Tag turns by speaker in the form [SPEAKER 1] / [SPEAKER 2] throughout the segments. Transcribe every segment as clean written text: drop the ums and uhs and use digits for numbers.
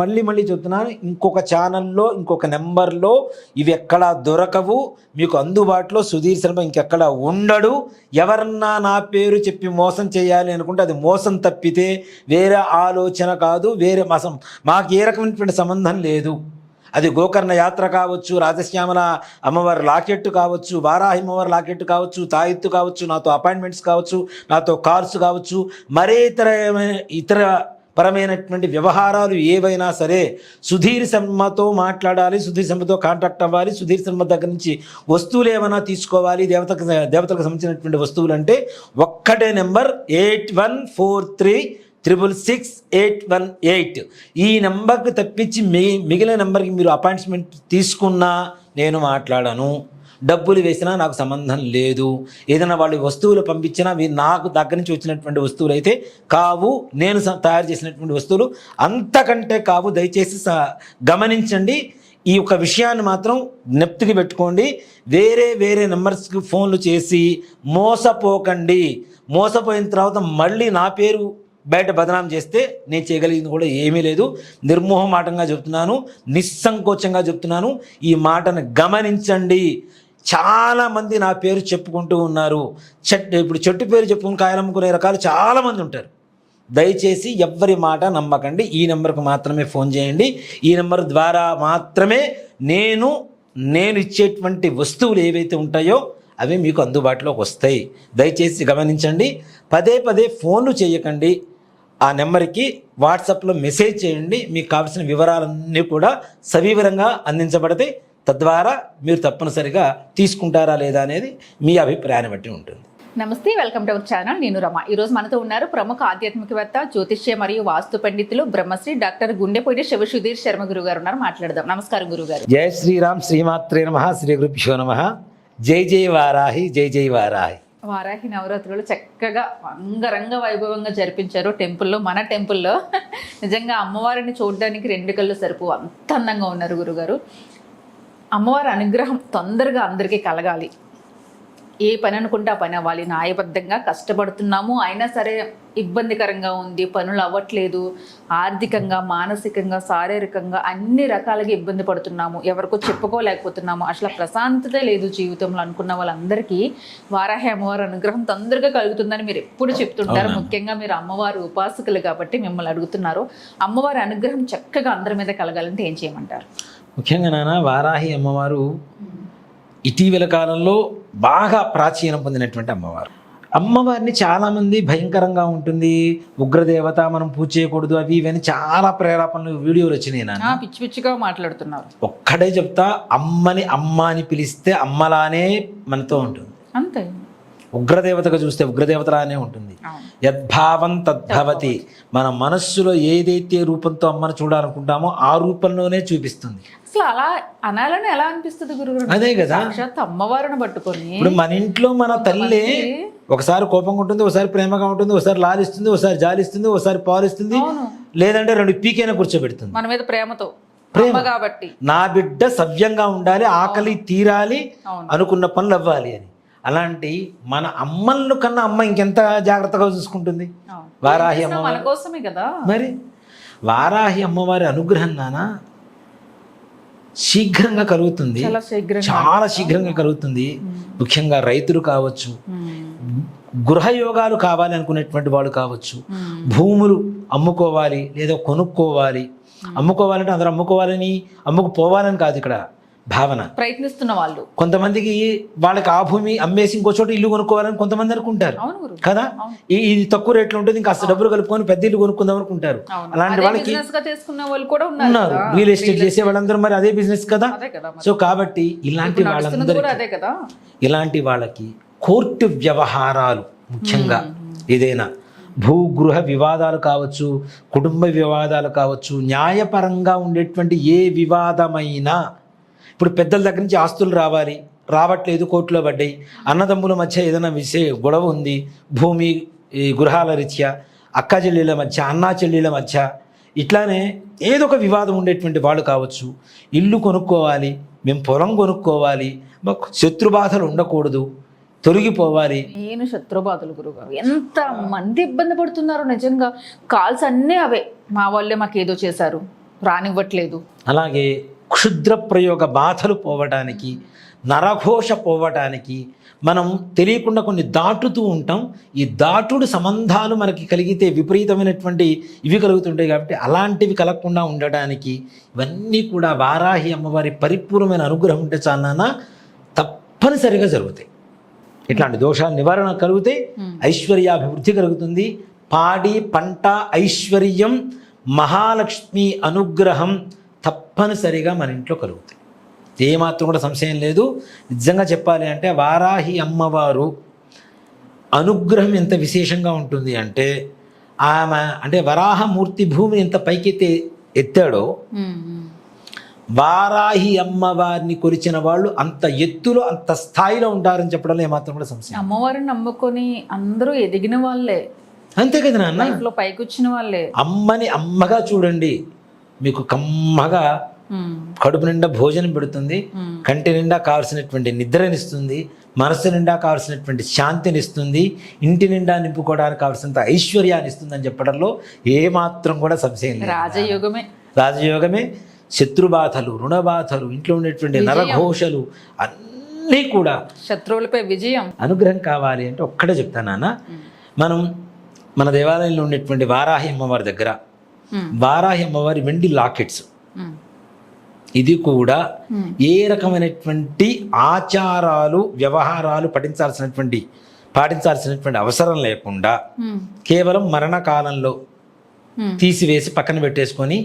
[SPEAKER 1] మళ్ళీ మళ్ళీ చెప్తున్నాను, ఇంకొక ఛానల్లో ఇంకొక నెంబర్లో ఇవి ఎక్కడా దొరకవు, మీకు అందుబాటులో సుధీర్ శర్మ ఇంకెక్కడ ఉండడు. ఎవరన్నా నా పేరు చెప్పి మోసం చేయాలి అనుకుంటే అది మోసం తప్పితే వేరే ఆలోచన కాదు, వేరే మాకు ఏ రకమైనటువంటి సంబంధం లేదు. అది గోకర్ణ యాత్ర కావచ్చు, రాజశ్యామల అమ్మవారి లాకెట్టు కావచ్చు, వారాహి అమ్మవారి లాకెట్టు కావచ్చు, తాయెత్తు కావచ్చు, నాతో అపాయింట్మెంట్స్ కావచ్చు, నాతో కార్స్ కావచ్చు, మరే ఇతర పరమైనటువంటి వ్యవహారాలు ఏవైనా సరే సుధీర్ శర్మతో మాట్లాడాలి, సుధీర్ శర్మతో కాంటాక్ట్ అవ్వాలి, సుధీర్ శర్మ దగ్గర నుంచి వస్తువులు ఏమైనా తీసుకోవాలి, దేవతలకు సంబంధించినటువంటి వస్తువులు అంటే ఒక్కటే నెంబర్ 8143666818. ఈ నెంబర్కి తప్పించి మిగిలిన నెంబర్కి మీరు అపాయింట్మెంట్ తీసుకున్నా నేను మాట్లాడను, డబ్బులు వేసినా నాకు సంబంధం లేదు. ఏదైనా వాళ్ళు వస్తువులు పంపించినా నాకు దగ్గర నుంచి వచ్చినటువంటి వస్తువులు అయితే కావు, నేను తయారు చేసినటువంటి వస్తువులు అంతకంటే కావు. దయచేసి గమనించండి. ఈ యొక్క విషయాన్ని మాత్రం జ్ఞప్తికి పెట్టుకోండి. వేరే నెంబర్స్కి ఫోన్లు చేసి మోసపోకండి. మోసపోయిన తర్వాత మళ్ళీ నా పేరు బయట బదనాం చేస్తే నేను చేయగలిగింది కూడా ఏమీ లేదు. నిర్మోహమాటంగా చెప్తున్నాను, నిస్సంకోచంగా చెప్తున్నాను. ఈ మాటను గమనించండి. చాలామంది నా పేరు చెప్పుకుంటూ ఉన్నారు. ఇప్పుడు చెట్టు పేరు చెప్పుకుని కాయలమ్ముకునే రకాలు చాలామంది ఉంటారు. దయచేసి ఎవ్వరి మాట నమ్మకండి. ఈ నెంబర్కు మాత్రమే ఫోన్ చేయండి. ఈ నెంబర్ ద్వారా మాత్రమే నేను ఇచ్చేటువంటి వస్తువులు ఏవైతే ఉంటాయో అవి మీకు అందుబాటులోకి వస్తాయి. దయచేసి గమనించండి. పదే ఫోన్లు చేయకండి. ఆ నెంబర్కి వాట్సాప్లో మెసేజ్ చేయండి. మీకు కావాల్సిన వివరాలన్నీ కూడా సవివరంగా అందించబడతాయి. తద్వారా మీరు తప్పనిసరిగా తీసుకుంటారా లేదా అనేది మీ అభిప్రాయాన్ని బట్టి ఉంటుంది.
[SPEAKER 2] నమస్తే, వెల్కమ్ టు అవర్ ఛానల్. నేను రమ. ఈరోజు మనతో ఉన్నారు ప్రముఖ ఆధ్యాత్మికవేత్త, జ్యోతిష్య మరియు వాస్తు పండితులు బ్రహ్మశ్రీ డాక్టర్ గుండెపూడి సుధీర్ శర్మ గురువు గారు ఉన్నారు. మాట్లాడదాం. నమస్కారం గురుగారు.
[SPEAKER 1] జై శ్రీరామ్, శ్రీమాత్రే నమః, శ్రీ గురుభ్యో నమః. జై జై వారాహి, జై జై వారాహి.
[SPEAKER 2] వారాహి నవరాత్రులు చక్కగా అంగరంగ వైభవంగా జరిపించారు టెంపుల్లో, మన టెంపుల్లో. నిజంగా అమ్మవారిని చూడడానికి 2 కళ్ళు సరిపో, అంత అందంగా ఉన్నారు గురుగారు. అమ్మవారి అనుగ్రహం తొందరగా అందరికీ కలగాలి. ఏ పని అనుకుంటే ఆ పని అవ్వాలి. న్యాయబద్ధంగా కష్టపడుతున్నాము, అయినా సరే ఇబ్బందికరంగా ఉంది, పనులు అవ్వట్లేదు, ఆర్థికంగా, మానసికంగా, శారీరకంగా అన్ని రకాలుగా ఇబ్బంది పడుతున్నాము, ఎవరికో చెప్పుకోలేకపోతున్నాము, అసలు ప్రశాంతత లేదు జీవితంలో అనుకున్న వాళ్ళందరికీ వారాహి అమ్మవారి అనుగ్రహం తొందరగా కలుగుతుందని మీరు ఎప్పుడు చెప్తుంటారు. ముఖ్యంగా మీరు అమ్మవారి ఉపాసకులు కాబట్టి మిమ్మల్ని అడుగుతున్నారు. అమ్మవారి అనుగ్రహం చక్కగా అందరి మీద కలగాలంటే ఏం చేయమంటారు?
[SPEAKER 1] ముఖ్యంగా నాన్న, వారాహి అమ్మవారు ఇటీవల కాలంలో బాగా ప్రాచీనం పొందినటువంటి అమ్మవారిని చాలామంది భయంకరంగా ఉంటుంది, ఉగ్రదేవత, మనం పూజ చేయకూడదు, అవి ఇవన్నీ చాలా ప్రేరేపణలు వీడియోలు వచ్చినాయి.
[SPEAKER 2] పిచ్చి పిచ్చిగా మాట్లాడుతున్నారు.
[SPEAKER 1] ఒక్కడే చెప్తా, అమ్మని అమ్మ అని పిలిస్తే అమ్మలానే మనతో ఉంటుంది.
[SPEAKER 2] అంతే.
[SPEAKER 1] ఉగ్రదేవతగా చూస్తే ఉగ్రదేవతలానే ఉంటుంది. యద్భావం తద్భవతి. మన మనస్సులో ఏదైతే రూపంతో అమ్మను చూడాలనుకుంటామో ఆ రూపంలోనే చూపిస్తుంది.
[SPEAKER 2] అసలు అలా అనాలని ఎలా అనిపిస్తుంది గురుగారు?
[SPEAKER 1] అదే కదా,
[SPEAKER 2] అమ్మవారిని పట్టుకొని.
[SPEAKER 1] ఇప్పుడు మన ఇంట్లో మన తల్లి ఒకసారి కోపంగా ఉంటుంది, ఒకసారి ప్రేమగా ఉంటుంది, ఒకసారి లాలిస్తుంది, ఒకసారి జాలిస్తుంది, ఒకసారి పాలిస్తుంది, లేదంటే 2 పీకైనా కూర్చోబెడుతుంది
[SPEAKER 2] మన మీద ప్రేమతో. కాబట్టి
[SPEAKER 1] నా బిడ్డ సవ్యంగా ఉండాలి, ఆకలి తీరాలి, అనుకున్న పనులు అవ్వాలి అని. అలాంటి మన అమ్మలను కన్నా అమ్మ ఇంకెంత జాగ్రత్తగా చూసుకుంటుంది. వారాహి అమ్మవారి
[SPEAKER 2] కోసమే కదా.
[SPEAKER 1] మరి వారాహి అమ్మవారి అనుగ్రహం నానా శీఘ్రంగా కలుగుతుంది, చాలా శీఘ్రంగా కలుగుతుంది. ముఖ్యంగా రైతులు కావచ్చు, గృహయోగాలు కావాలి అనుకునేటువంటి వాళ్ళు కావచ్చు, భూములు అమ్ముకోవాలి లేదా కొనుక్కోవాలి. అమ్ముకోవాలంటే అందరూ అమ్ముకుపోవాలని కాదు ఇక్కడ భావన.
[SPEAKER 2] ప్రయత్నిస్తున్న వాళ్ళు
[SPEAKER 1] కొంతమందికి వాళ్ళకి ఆ భూమి అమ్మేసి ఇంకో చోట ఇల్లు కొనుక్కోవాలని కొంతమంది అనుకుంటారు కదా. ఇది తక్కువ రేట్లో ఉంటుంది, ఇంకా డబ్బులు కలుపుకొని పెద్ద ఇల్లు కొనుక్కుందాం అనుకుంటారు. అలాంటి వాళ్ళకి ఉన్నారు, రియల్ ఎస్టేట్ చేసే వాళ్ళందరూ మరి అదే బిజినెస్ కదా. సో కాబట్టి ఇలాంటి వాళ్ళకి కోర్టు వ్యవహారాలు, ముఖ్యంగా ఏదైనా భూగృహ వివాదాలు కావచ్చు, కుటుంబ వివాదాలు కావచ్చు, న్యాయపరంగా ఉండేటువంటి ఏ వివాదమైనా, ఇప్పుడు పెద్దల దగ్గర నుంచి ఆస్తులు రావట్లేదు, కోర్టులో పడ్డాయి, అన్నదమ్ముల మధ్య ఏదైనా గొడవ ఉంది, భూమి గృహాల రీత్యా, అక్క చెల్లెళ్ళ మధ్య, అన్నా చెల్లెళ్ళ మధ్య, ఇట్లానే ఏదో ఒక వివాదం ఉండేటువంటి వాళ్ళు కావచ్చు. ఇల్లు కొనుక్కోవాలి, మేము పొలం కొనుక్కోవాలి, మాకు శత్రుబాధలు ఉండకూడదు, తొలగిపోవాలి.
[SPEAKER 2] నేను శత్రుబాధలు గురుగారు, ఎంత మంది ఇబ్బంది పడుతున్నారు నిజంగా. కాల్స్ అన్నీ అవే, మా వాళ్ళే మాకు ఏదో చేశారు, రానివ్వట్లేదు.
[SPEAKER 1] అలాగే క్షుద్ర ప్రయోగ బాధలు పోవడానికి, నరఘోష పోవడానికి మనం తెలియకుండా కొన్ని దాటుతూ ఉంటాం. ఈ దాటుడు సంబంధాలు మనకి కలిగితే విపరీతమైనటువంటి ఇవి కలుగుతుంటాయి. కాబట్టి అలాంటివి కలగకుండా ఉండడానికి ఇవన్నీ కూడా వారాహి అమ్మవారి పరిపూర్ణమైన అనుగ్రహం ఉంటే చాలా తప్పనిసరిగా జరుగుతాయి. ఇట్లాంటి దోషాల నివారణ కలుగుతాయి, ఐశ్వర్యాభివృద్ధి కలుగుతుంది. పాడి పంట ఐశ్వర్యం మహాలక్ష్మి అనుగ్రహం తప్పనిసరిగా మన ఇంట్లో కలుగుతాయి. ఏమాత్రం కూడా సంశయం లేదు. నిజంగా చెప్పాలి అంటే వారాహి అమ్మవారు అనుగ్రహం ఎంత విశేషంగా ఉంటుంది అంటే, ఆమె అంటే వరాహమూర్తి భూమిని ఎంత పైకెత్తి ఎత్తాడో, వారాహి అమ్మవారిని కొలిచిన వాళ్ళు అంత ఎత్తులో అంత స్థాయిలో ఉంటారని చెప్పడంలో ఏమాత్రం కూడా సంశయం.
[SPEAKER 2] అమ్మవారిని నమ్ముకొని అందరూ ఎదిగిన వాళ్ళే,
[SPEAKER 1] అంతే కదా నాన్న,
[SPEAKER 2] లైఫ్లో పైకి వచ్చిన వాళ్ళే.
[SPEAKER 1] అమ్మని అమ్మగా చూడండి, మీకు కమ్మగా కడుపు నిండా భోజనం పెడుతుంది, కంటి నిండా కావాల్సినటువంటి నిద్రనిస్తుంది, మనసు నిండా కావాల్సినటువంటి శాంతినిస్తుంది, ఇంటి నిండా నింపుకోవడానికి కావాల్సినంత ఐశ్వర్యాన్ని ఇస్తుంది అని చెప్పడంలో ఏమాత్రం కూడా సంశయం లేదు.
[SPEAKER 2] రాజయోగమే,
[SPEAKER 1] రాజయోగమే. శత్రుబాధలు, రుణబాధలు, ఇంట్లో ఉండేటువంటి నరఘోషలు అన్నీ కూడా,
[SPEAKER 2] శత్రువులపై విజయం,
[SPEAKER 1] అనుగ్రహం కావాలి అంటే ఒక్కడే చెప్తాను నాన్న. మనం మన దేవాలయంలో ఉండేటువంటి వారాహి అమ్మవారి దగ్గర వారాహి అమ్మవారి వెండి లాకెట్స్, ఇది కూడా ఏ రకమైనటువంటి ఆచారాలు వ్యవహారాలు పాటించాల్సినటువంటి అవసరం లేకుండా కేవలం మరణకాలంలో తీసివేసి పక్కన పెట్టేసుకొని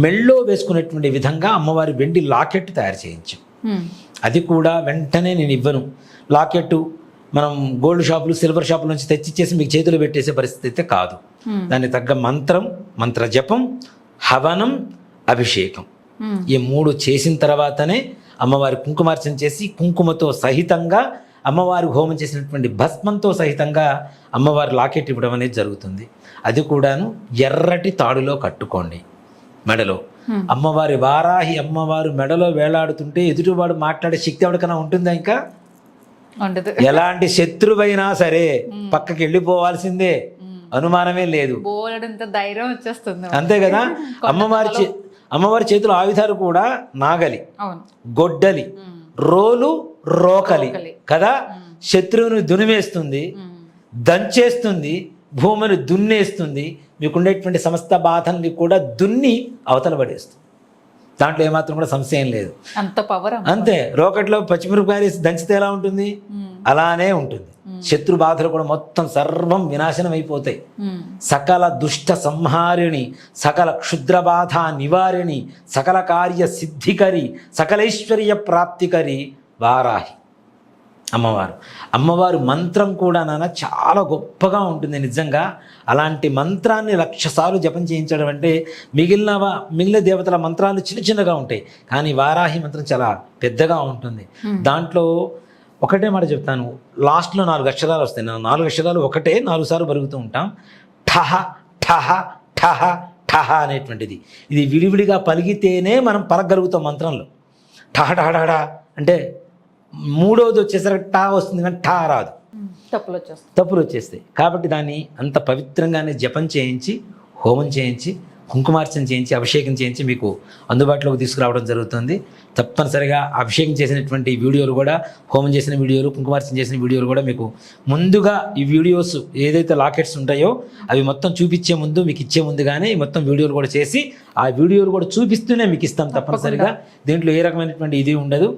[SPEAKER 1] మెళ్ళో వేసుకునేటువంటి విధంగా అమ్మవారి వెండి లాకెట్ తయారు చేయించాం. అది కూడా వెంటనే నేను ఇవ్వను. లాకెట్టు మనం గోల్డ్ షాపులు, సిల్వర్ షాపుల నుంచి తెచ్చిచ్చేసి మీకు చేతులు పెట్టేసే పరిస్థితి అయితే కాదు. దానికి తగ్గ మంత్ర జపం, హవనం, అభిషేకం, ఈ 3 చేసిన తర్వాతనే అమ్మవారి కుంకుమార్చన చేసి కుంకుమతో సహితంగా అమ్మవారి హోమం చేసినటువంటి భస్మంతో సహితంగా అమ్మవారి లాకెట్ ఇవ్వడం అనేది జరుగుతుంది. అది కూడాను ఎర్రటి తాడులో కట్టుకోండి మెడలో. అమ్మవారి వారాహి అమ్మవారు మెడలో వేలాడుతుంటే ఎదుటివాడు మాట్లాడే శక్తి ఎవరికైనా ఉంటుందా? ఇంకా ఎలాంటి శత్రువైనా సరే పక్కకి వెళ్ళిపోవాల్సిందే, అనుమానమే లేదు.
[SPEAKER 2] ధైర్యం వచ్చేస్తుంది.
[SPEAKER 1] అంతే కదా. అమ్మవారి చేతుల ఆయుధాలు కూడా నాగలి, గొడ్డలి, రోలు, రోకలి కదా. శత్రువుని దునివేస్తుంది, దంచేస్తుంది, భూమిని దున్నేస్తుంది, మీకుండేటువంటి సమస్త బాధల్ని కూడా దున్ని అవతల పడేస్తుంది. దాంట్లో ఏమాత్రం కూడా సంశయం లేదు.
[SPEAKER 2] అంత పవర్.
[SPEAKER 1] అంతే. రోకట్లో పచ్చిమిరపకాయలు వేసి దంచితే ఎలా ఉంటుంది అలానే ఉంటుంది. శత్రు బాధలు కూడా మొత్తం సర్వం వినాశనం అయిపోతాయి. సకల దుష్ట సంహారిణి, సకల క్షుద్ర బాధ నివారిణి, సకల కార్య సిద్ధికరి, సకలైశ్వర్య ప్రాప్తికరి వారాహి అమ్మవారు మంత్రం కూడా నాన్న చాలా గొప్పగా ఉంటుంది నిజంగా. అలాంటి మంత్రాన్ని 1,00,000 సార్లు జపం చేయించడం అంటే మిగిలిన దేవతల మంత్రాలు చిన్నగా ఉంటాయి, కానీ వారాహి మంత్రం చాలా పెద్దగా ఉంటుంది. దాంట్లో ఒకటే మాట చెప్తాను, లాస్ట్లో 4 అక్షరాలు వస్తాయి. 4 అక్షరాలు ఒకటే 4 సార్లు పలుకుతూ ఉంటాం. ఠహ ఠహ ఠహ ఠహ అనేటువంటిది. ఇది విడివిడిగా పలిగితేనే మనం పలకగలుగుతాం మంత్రంలో. ఠహ ఠహ ఠహ అంటే మూడవది వచ్చేసరికి టా వస్తుంది, కానీ టా రాదు, తప్పులు వచ్చేస్తాయి. కాబట్టి దాన్ని అంత పవిత్రంగానే జపం చేయించి, హోమం చేయించి, కుంకుమార్చన చేయించి, అభిషేకం చేయించి మీకు అందుబాటులోకి తీసుకురావడం జరుగుతుంది. తప్పనిసరిగా అభిషేకం చేసినటువంటి వీడియోలు కూడా, హోమం చేసిన వీడియోలు, కుంకుమార్చన చేసిన వీడియోలు కూడా మీకు ముందుగా ఈ వీడియోస్ ఏదైతే లాకెట్స్ ఉంటాయో అవి మొత్తం చూపించే ముందు, మీకు ఇచ్చే ముందుగానే ఈ మొత్తం వీడియోలు కూడా చేసి ఆ వీడియోలు కూడా చూపిస్తూనే మీకు ఇస్తాం తప్పనిసరిగా. దీంట్లో ఏ రకమైనటువంటి ఇది ఉండదు.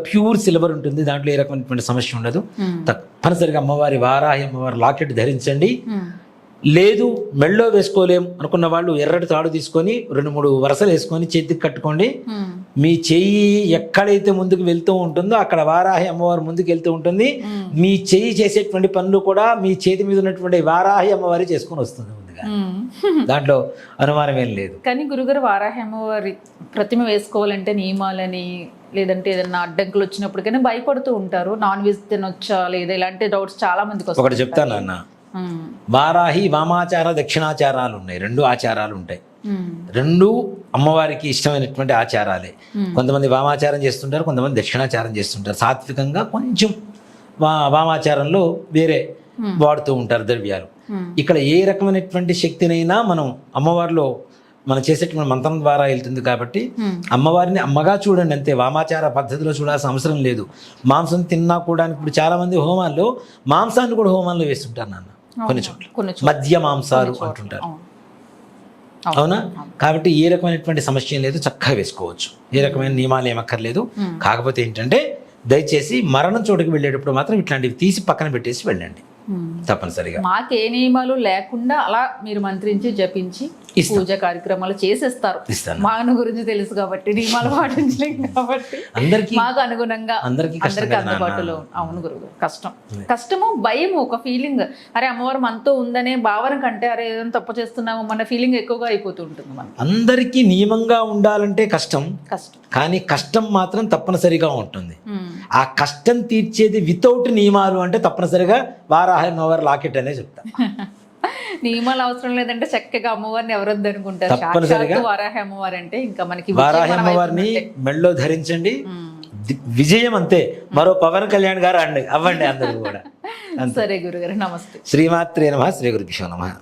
[SPEAKER 1] ప్యూర్ సిల్వర్ ఉంటుంది, దాంట్లో ఏ రకమైనటువంటి సమస్య ఉండదు. తప్పనిసరిగా వారాహి అమ్మవారి లాకెట్ ధరించండి. లేదు మెళ్ళో వేసుకోలేం అనుకున్న వాళ్ళు ఎర్రటి తాడు తీసుకొని 2-3 వరసలు వేసుకొని చేతికి కట్టుకోండి. మీ చెయ్యి ఎక్కడైతే ముందుకు వెళ్తూ ఉంటుందో అక్కడ వారాహి అమ్మవారు ముందుకు వెళ్తూ ఉంటుంది. మీ చెయ్యి చేసేటువంటి పనులు కూడా మీ చేతి మీద ఉన్నటువంటి వారాహి అమ్మవారి చేసుకొని వస్తుంది ముందుగా. దాంట్లో అనుమానం ఏం లేదు.
[SPEAKER 2] కానీ గురుగారు, వారాహి అమ్మవారి ప్రతిమ వేసుకోవాలంటే నియమాలని, లేదంటే ఏదైనా అడ్డంకులు వచ్చినప్పటికైనా భయపడుతూ ఉంటారు. నాన్ వెజ్ తినొచ్చా లేదా, ఇలాంటి డౌట్స్ చాలా మందికి వస్తాయి.
[SPEAKER 1] ఒకటి చెప్తాను అన్న, వారాహి వామాచార దక్షిణాచారాలు ఉన్నాయి, 2 ఆచారాలు ఉంటాయి. 2 అమ్మవారికి ఇష్టమైనటువంటి ఆచారాలే. కొంతమంది వామాచారం చేస్తుంటారు, కొంతమంది దక్షిణాచారం చేస్తుంటారు. సాత్వికంగా కొంచెం వామాచారంలో వేరే వాడుతూ ఉంటారు ద్రవ్యాలు. ఇక్కడ ఏ రకమైనటువంటి శక్తినైనా మనం అమ్మవారిలో మనం చేసేటువంటి మంత్రం ద్వారా వెళ్తుంది కాబట్టి అమ్మవారిని అమ్మగా చూడండి అంతే. వామాచార పద్ధతిలో చూడాల్సిన అవసరం లేదు. మాంసం తిన్నా కూడా ఇప్పుడు చాలా మంది హోమాల్లో మాంసాన్ని కూడా హోమాల్లో వేస్తుంటారు నాన్న కొన్ని చోట్ల మధ్య మాంసాలు అంటుంటారు. అవునా? కాబట్టి ఏ రకమైనటువంటి సమస్య లేదు, చక్కగా వేసుకోవచ్చు. ఏ రకమైన నియమాలు ఏమక్కర్లేదు. కాకపోతే ఏంటంటే దయచేసి మరణం చోటుకి వెళ్ళేటప్పుడు మాత్రం ఇట్లాంటివి తీసి పక్కన పెట్టేసి వెళ్ళండి తప్పనిసరిగా.
[SPEAKER 2] మాకు ఏ నియమాలు లేకుండా అలా మీరు మంత్రించి జపించి పూజ కార్యక్రమాలు చేసేస్తారు. మాను గురించి తెలుసు కాబట్టి నియమాలు పాటించలేము కాబట్టి
[SPEAKER 1] అందరికీ
[SPEAKER 2] మాకు అనుగుణంగా అందరికీ అందుబాటులో. అవును గురువు, కష్టము భయము ఒక ఫీలింగ్, అరే అమ్మవారు మనతో ఉందనే భావన కంటే అరే ఏదైనా తప్పు చేస్తున్నాము మన ఫీలింగ్ ఎక్కువగా అయిపోతూ ఉంటుంది. మనం అందరికీ
[SPEAKER 1] నియమంగా ఉండాలంటే కష్టం, కానీ కష్టం మాత్రం తప్పనిసరిగా ఉంటుంది. ఆ కష్టం తీర్చేది వితౌట్ నియమాలు అంటే తప్పనిసరిగా వారాహి అమ్మవారి లాకెట్ అనే చెప్తా.
[SPEAKER 2] నియమాలు అవసరం లేదంటే చక్కగా అమ్మవారిని ఎవరొద్దు అనుకుంటారు.
[SPEAKER 1] తప్పనిసరిగా
[SPEAKER 2] వారాహి అమ్మవారు అంటే ఇంకా మనకి
[SPEAKER 1] వారాహి అమ్మవారిని మెళ్ళో ధరించండి, విజయం అంతే. మరో పవన్ కళ్యాణ్ గారు అవ్వండి అందరూ కూడా.
[SPEAKER 2] సరే గురుగారు, నమస్తే.
[SPEAKER 1] శ్రీమాత్రే నమః. శ్రీ గురుభ్యో నమః.